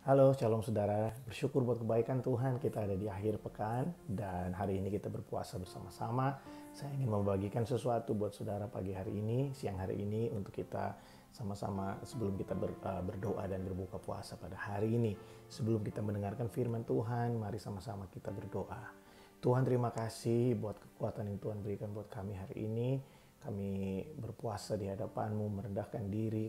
Halo, shalom saudara. Bersyukur buat kebaikan Tuhan, kita ada di akhir pekan dan hari ini kita berpuasa bersama-sama. Saya ingin membagikan sesuatu buat saudara pagi hari ini, siang hari ini untuk kita sama-sama sebelum kita berdoa dan berbuka puasa pada hari ini. Sebelum kita mendengarkan firman Tuhan, mari sama-sama kita berdoa. Tuhan, terima kasih buat kekuatan yang Tuhan berikan buat kami hari ini. Kami berpuasa di hadapan-Mu, merendahkan diri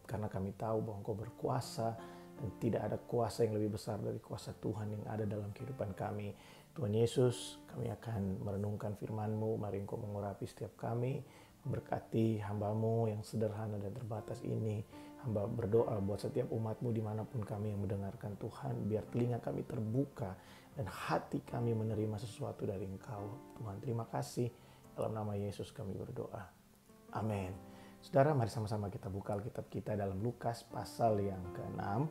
karena kami tahu bahwa Engkau berkuasa dan tidak ada kuasa yang lebih besar dari kuasa Tuhan yang ada dalam kehidupan kami. Tuhan Yesus, kami akan merenungkan firman-Mu. Mari Engkau mengurapi setiap kami, memberkati hamba-Mu yang sederhana dan terbatas ini. Hamba berdoa buat setiap umat-Mu dimanapun kami yang mendengarkan Tuhan, biar telinga kami terbuka dan hati kami menerima sesuatu dari Engkau. Tuhan, terima kasih. Dalam nama Yesus kami berdoa. Amin. Saudara, mari sama-sama kita buka Alkitab kita dalam Lukas pasal yang ke-6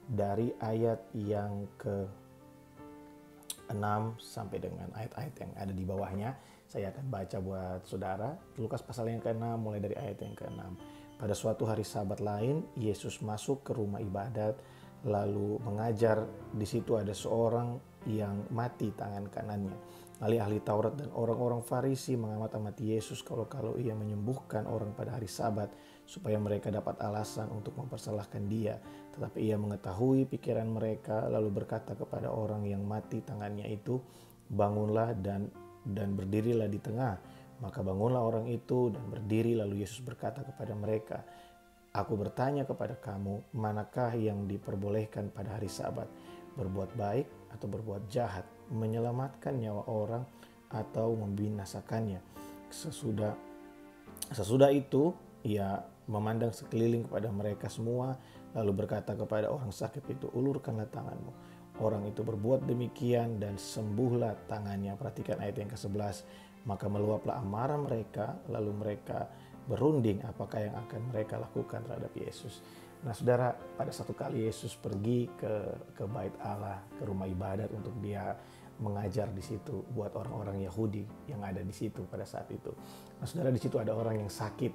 dari ayat yang ke-6 sampai dengan ayat-ayat yang ada di bawahnya. Saya akan baca buat saudara. Lukas pasal yang ke-6 mulai dari ayat yang ke-6. Pada suatu hari Sabat lain, Yesus masuk ke rumah ibadat lalu mengajar. Di situ ada seorang yang mati tangan kanannya. Ahli-ahli Taurat dan orang-orang Farisi mengamati Yesus kalau ia menyembuhkan orang pada hari Sabat supaya mereka dapat alasan untuk mempersalahkan dia. Tetapi ia mengetahui pikiran mereka lalu berkata kepada orang yang mati tangannya itu, "Bangunlah dan berdirilah di tengah." Maka bangunlah orang itu dan berdiri. Lalu Yesus berkata kepada mereka, "Aku bertanya kepada kamu, manakah yang diperbolehkan pada hari Sabat? Berbuat baik atau berbuat jahat, menyelamatkan nyawa orang atau membinasakannya?" Sesudah itu ia memandang sekeliling kepada mereka semua lalu berkata kepada orang sakit itu, "Ulurkanlah tanganmu." Orang itu berbuat demikian dan sembuhlah tangannya. Perhatikan ayat yang ke-11. Maka meluaplah amarah mereka, lalu mereka berunding apakah yang akan mereka lakukan terhadap Yesus. Nah saudara, pada satu kali Yesus pergi ke bait Allah, ke rumah ibadat untuk dia mengajar di situ buat orang-orang Yahudi yang ada di situ pada saat itu. Nah saudara, di situ ada orang yang sakit,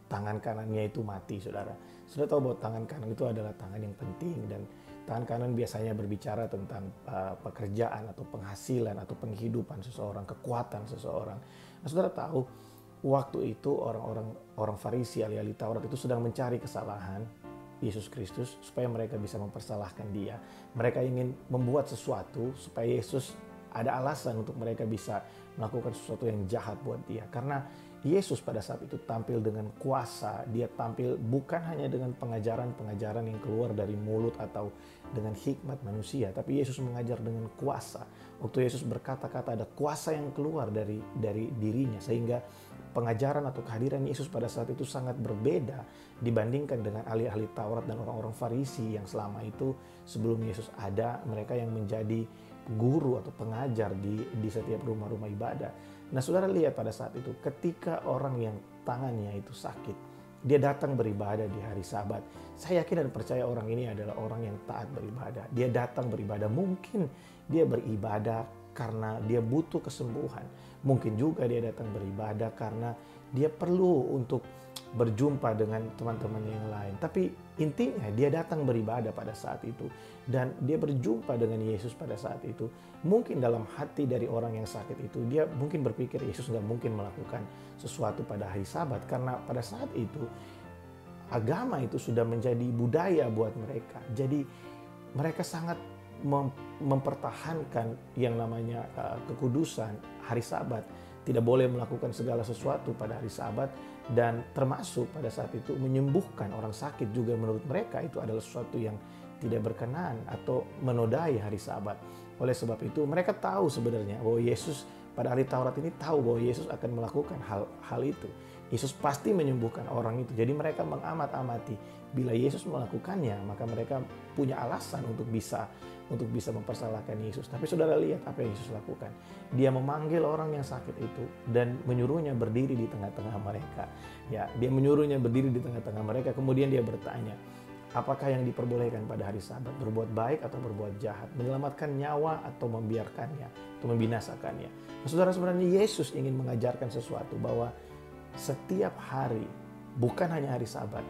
tangan kanannya itu mati saudara. Saudara tahu bahwa tangan kanan itu adalah tangan yang penting dan tangan kanan biasanya berbicara tentang pekerjaan atau penghasilan atau penghidupan seseorang, kekuatan seseorang. Nah saudara tahu waktu itu orang Farisi, ahli-ahli Taurat itu sedang mencari kesalahan Yesus Kristus supaya mereka bisa mempersalahkan dia. Mereka ingin membuat sesuatu supaya Yesus ada alasan untuk mereka bisa melakukan sesuatu yang jahat buat dia. Karena Yesus pada saat itu tampil dengan kuasa. Dia tampil bukan hanya dengan pengajaran-pengajaran yang keluar dari mulut atau dengan hikmat manusia, tapi Yesus mengajar dengan kuasa. Waktu Yesus berkata-kata ada kuasa yang keluar dari dirinya, sehingga pengajaran atau kehadiran Yesus pada saat itu sangat berbeda dibandingkan dengan ahli-ahli Taurat dan orang-orang Farisi yang selama itu sebelum Yesus ada, mereka yang menjadi guru atau pengajar di setiap rumah-rumah ibadah. Nah saudara lihat pada saat itu ketika orang yang tangannya itu sakit, dia datang beribadah di hari Sabat. Saya yakin dan percaya orang ini adalah orang yang taat beribadah. Dia datang beribadah, mungkin dia beribadah karena dia butuh kesembuhan. Mungkin juga dia datang beribadah karena dia perlu untuk berjumpa dengan teman-teman yang lain. Tapi intinya dia datang beribadah pada saat itu. Dan dia berjumpa dengan Yesus pada saat itu. Mungkin dalam hati dari orang yang sakit itu, dia mungkin berpikir Yesus gak mungkin melakukan sesuatu pada hari Sabat. Karena pada saat itu agama itu sudah menjadi budaya buat mereka. Jadi mereka sangat mempertahankan yang namanya kekudusan hari Sabat. Tidak boleh melakukan segala sesuatu pada hari Sabat, dan termasuk pada saat itu menyembuhkan orang sakit juga menurut mereka itu adalah sesuatu yang tidak berkenan atau menodai hari Sabat. Oleh sebab itu mereka tahu sebenarnya bahwa Yesus, pada ahli Taurat ini tahu bahwa Yesus akan melakukan hal itu. Yesus pasti menyembuhkan orang itu. Jadi mereka mengamat-amati bila Yesus melakukannya, maka mereka punya alasan untuk bisa mempersalahkan Yesus. Tapi saudara lihat apa yang Yesus lakukan. Dia memanggil orang yang sakit itu dan menyuruhnya berdiri di tengah-tengah mereka. Ya, dia menyuruhnya berdiri di tengah-tengah mereka. Kemudian dia bertanya, apakah yang diperbolehkan pada hari Sabat? Berbuat baik atau berbuat jahat? Menyelamatkan nyawa atau membiarkannya? Atau membinasakannya? Nah, saudara, sebenarnya Yesus ingin mengajarkan sesuatu bahwa setiap hari, bukan hanya hari Sabat,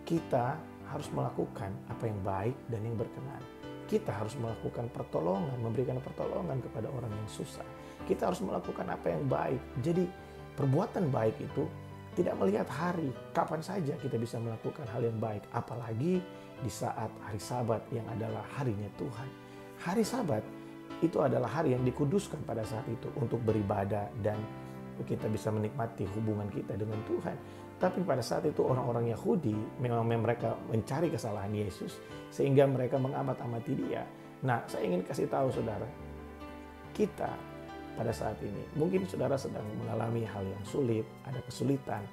kita harus melakukan apa yang baik dan yang berkenan. Kita harus melakukan pertolongan, memberikan pertolongan kepada orang yang susah. Kita harus melakukan apa yang baik. Jadi perbuatan baik itu tidak melihat hari, kapan saja kita bisa melakukan hal yang baik. Apalagi di saat hari Sabat yang adalah harinya Tuhan. Hari Sabat itu adalah hari yang dikuduskan pada saat itu untuk beribadah dan kita bisa menikmati hubungan kita dengan Tuhan. Tapi pada saat itu orang-orang Yahudi memang mereka mencari kesalahan Yesus sehingga mereka mengamat-amati dia. Nah, saya ingin kasih tahu saudara, kita pada saat ini mungkin saudara sedang mengalami hal yang sulit, ada kesulitan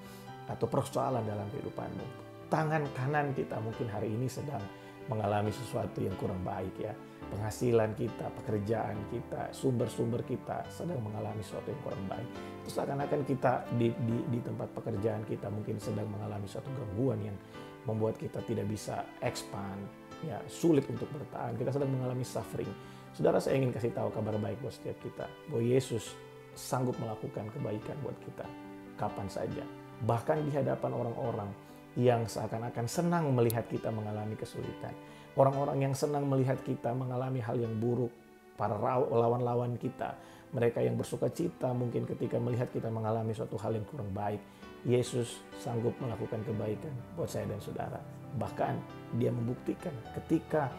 atau persoalan dalam kehidupanmu. Tangan kanan kita mungkin hari ini sedang mengalami sesuatu yang kurang baik ya. Penghasilan kita, pekerjaan kita, sumber-sumber kita sedang mengalami sesuatu yang kurang baik. Terus seakan-akan kita di tempat pekerjaan kita mungkin sedang mengalami suatu gangguan yang membuat kita tidak bisa expand, ya sulit untuk bertahan. Kita sedang mengalami suffering. Saudara, saya ingin kasih tahu kabar baik buat setiap kita, bahwa Yesus sanggup melakukan kebaikan buat kita kapan saja. Bahkan di hadapan orang-orang yang seakan-akan senang melihat kita mengalami kesulitan. Orang-orang yang senang melihat kita mengalami hal yang buruk, para lawan-lawan kita, mereka yang bersuka cita mungkin ketika melihat kita mengalami suatu hal yang kurang baik. Yesus sanggup melakukan kebaikan buat saya dan saudara. Bahkan dia membuktikan ketika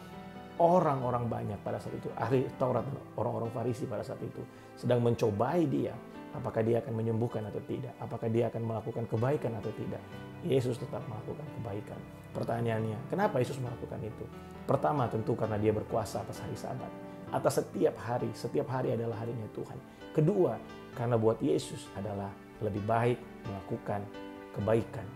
orang-orang banyak pada saat itu, ahli Taurat, orang-orang Farisi pada saat itu sedang mencobai dia, apakah dia akan menyembuhkan atau tidak, apakah dia akan melakukan kebaikan atau tidak. Yesus tetap melakukan kebaikan. Pertanyaannya, kenapa Yesus melakukan itu? Pertama, tentu karena dia berkuasa atas hari Sabat, atas setiap hari adalah harinya Tuhan. Kedua, karena buat Yesus adalah lebih baik melakukan kebaikan,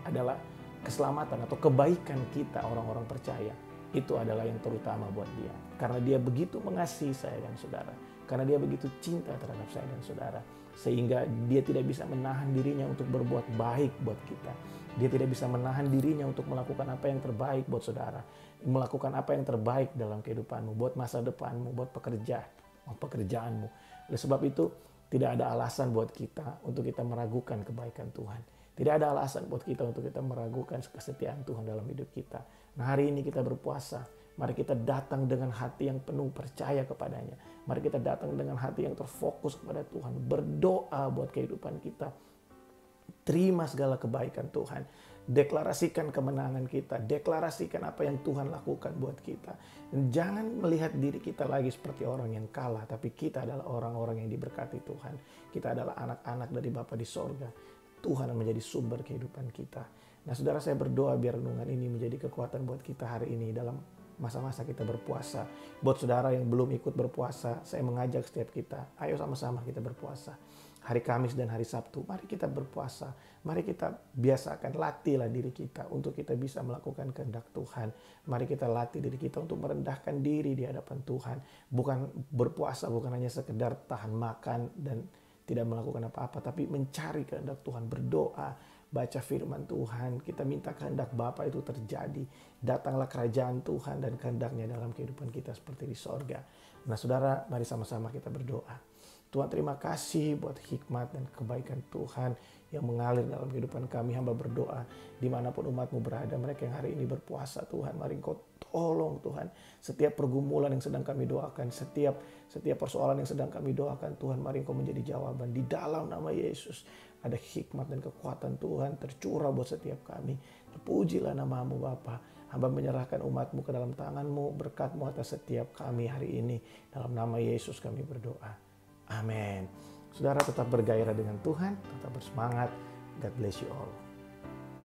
adalah keselamatan atau kebaikan kita orang-orang percaya. Itu adalah yang terutama buat dia. Karena dia begitu mengasihi saya dan saudara. Karena dia begitu cinta terhadap saya dan saudara. Sehingga dia tidak bisa menahan dirinya untuk berbuat baik buat kita. Dia tidak bisa menahan dirinya untuk melakukan apa yang terbaik buat saudara. Melakukan apa yang terbaik dalam kehidupanmu. Buat masa depanmu, buat pekerjaanmu. Oleh sebab itu, tidak ada alasan buat kita untuk kita meragukan kebaikan Tuhan. Tidak ada alasan buat kita untuk kita meragukan kesetiaan Tuhan dalam hidup kita. Nah, hari ini kita berpuasa. Mari kita datang dengan hati yang penuh percaya kepadanya. Mari kita datang dengan hati yang terfokus kepada Tuhan. Berdoa buat kehidupan kita. Terima segala kebaikan Tuhan. Deklarasikan kemenangan kita. Deklarasikan apa yang Tuhan lakukan buat kita. Dan jangan melihat diri kita lagi seperti orang yang kalah. Tapi kita adalah orang-orang yang diberkati Tuhan. Kita adalah anak-anak dari Bapa di sorga. Tuhan yang menjadi sumber kehidupan kita. Nah, saudara, saya berdoa biar renungan ini menjadi kekuatan buat kita hari ini dalam masa-masa kita berpuasa. Buat saudara yang belum ikut berpuasa, saya mengajak setiap kita, ayo sama-sama kita berpuasa. Hari Kamis dan hari Sabtu, mari kita berpuasa. Mari kita biasakan, latihlah diri kita untuk kita bisa melakukan kehendak Tuhan. Mari kita latih diri kita untuk merendahkan diri di hadapan Tuhan. Bukan berpuasa, bukan hanya sekedar tahan makan dan tidak melakukan apa-apa, tapi mencari kehendak Tuhan, berdoa, baca firman Tuhan, kita minta kehendak Bapa itu terjadi. Datanglah kerajaan Tuhan dan kehendaknya dalam kehidupan kita seperti di sorga. Nah saudara, mari sama-sama kita berdoa. Tuhan, terima kasih buat hikmat dan kebaikan Tuhan yang mengalir dalam kehidupan kami. Hamba berdoa dimanapun umat-Mu berada, mereka yang hari ini berpuasa Tuhan, mari Engkau tolong Tuhan. Setiap pergumulan yang sedang kami doakan, setiap persoalan yang sedang kami doakan Tuhan, mari Engkau menjadi jawaban. Di dalam nama Yesus ada hikmat dan kekuatan Tuhan tercurah buat setiap kami. Terpujilah nama-Mu Bapa. Hamba menyerahkan umat-Mu ke dalam tangan-Mu, berkat-Mu atas setiap kami hari ini. Dalam nama Yesus kami berdoa. Amin. Saudara tetap bergairah dengan Tuhan, tetap bersemangat. God bless you all.